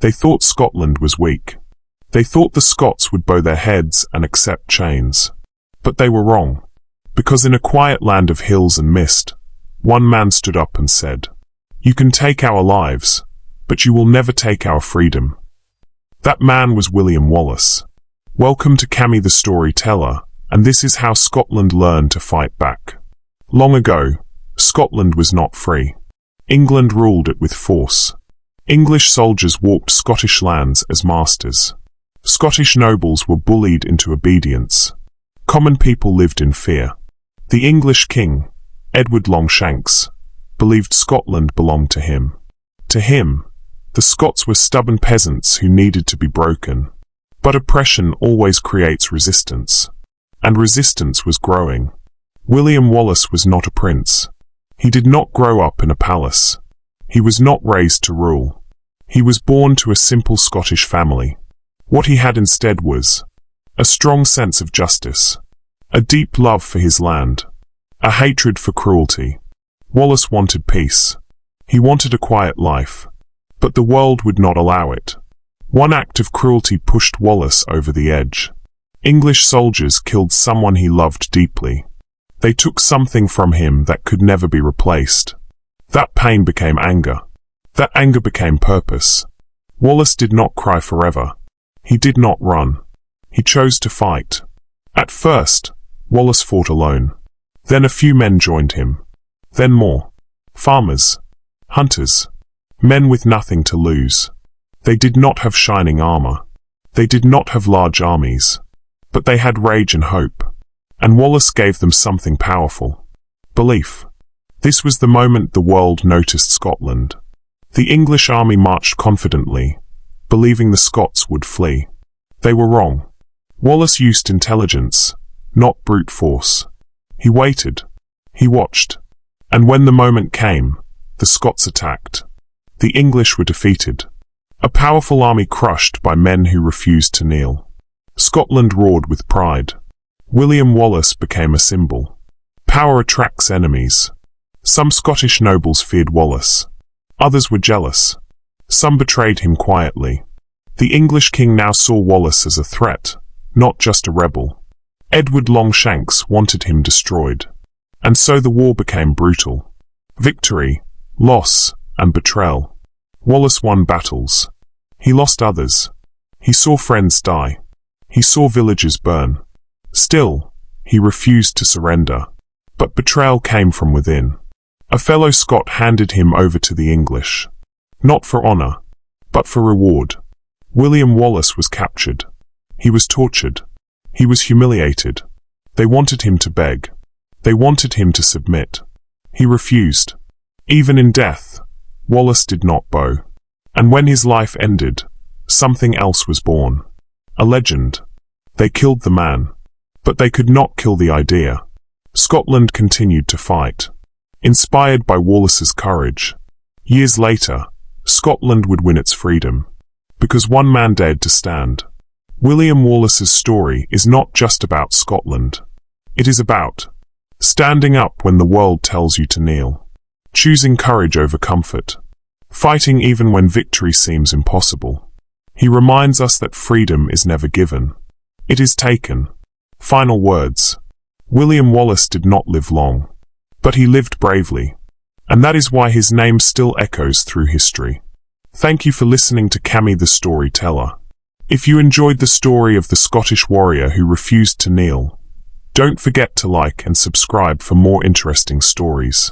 They thought Scotland was weak. They thought the Scots would bow their heads and accept chains. But they were wrong. Because in a quiet land of hills and mist, one man stood up and said, "You can take our lives, but you will never take our freedom." That man was William Wallace. Welcome to Cammy the Story Teller, and this is how Scotland learned to fight back. Long ago, Scotland was not free. England ruled it with force. English soldiers walked Scottish lands as masters. Scottish nobles were bullied into obedience. Common people lived in fear. The English king, Edward Longshanks, believed Scotland belonged to him. To him, the Scots were stubborn peasants who needed to be broken. But oppression always creates resistance. And resistance was growing. William Wallace was not a prince. He did not grow up in a palace. He was not raised to rule. He was born to a simple Scottish family. What he had instead was a strong sense of justice, a deep love for his land, a hatred for cruelty. Wallace wanted peace. He wanted a quiet life. But the world would not allow it. One act of cruelty pushed Wallace over the edge. English soldiers killed someone he loved deeply. They took something from him that could never be replaced. That pain became anger. That anger became purpose. Wallace did not cry forever. He did not run. He chose to fight. At first, Wallace fought alone. Then a few men joined him. Then more. Farmers. Hunters. Men with nothing to lose. They did not have shining armor. They did not have large armies. But they had rage and hope. And Wallace gave them something powerful. Belief. This was the moment the world noticed Scotland. The English army marched confidently, believing the Scots would flee. They were wrong. Wallace used intelligence, not brute force. He waited. He watched. And when the moment came, the Scots attacked. The English were defeated. A powerful army crushed by men who refused to kneel. Scotland roared with pride. William Wallace became a symbol. Power attracts enemies. Some Scottish nobles feared Wallace. Others were jealous. Some betrayed him quietly. The English king now saw Wallace as a threat, not just a rebel. Edward Longshanks wanted him destroyed. And so the war became brutal. Victory, loss, and betrayal. Wallace won battles. He lost others. He saw friends die. He saw villages burn. Still, he refused to surrender. But betrayal came from within. A fellow Scot handed him over to the English. Not for honor, but for reward. William Wallace was captured. He was tortured. He was humiliated. They wanted him to beg. They wanted him to submit. He refused. Even in death, Wallace did not bow. And when his life ended, something else was born. A legend. They killed the man. But they could not kill the idea. Scotland continued to fight. Inspired by Wallace's courage. Years later, Scotland would win its freedom. Because one man dared to stand. William Wallace's story is not just about Scotland. It is about standing up when the world tells you to kneel. Choosing courage over comfort. Fighting even when victory seems impossible. He reminds us that freedom is never given. It is taken. Final words. William Wallace did not live long. But he lived bravely. And that is why his name still echoes through history. Thank you for listening to Cammy the Story Teller. If you enjoyed the story of the Scottish warrior who refused to kneel, don't forget to like and subscribe for more interesting stories.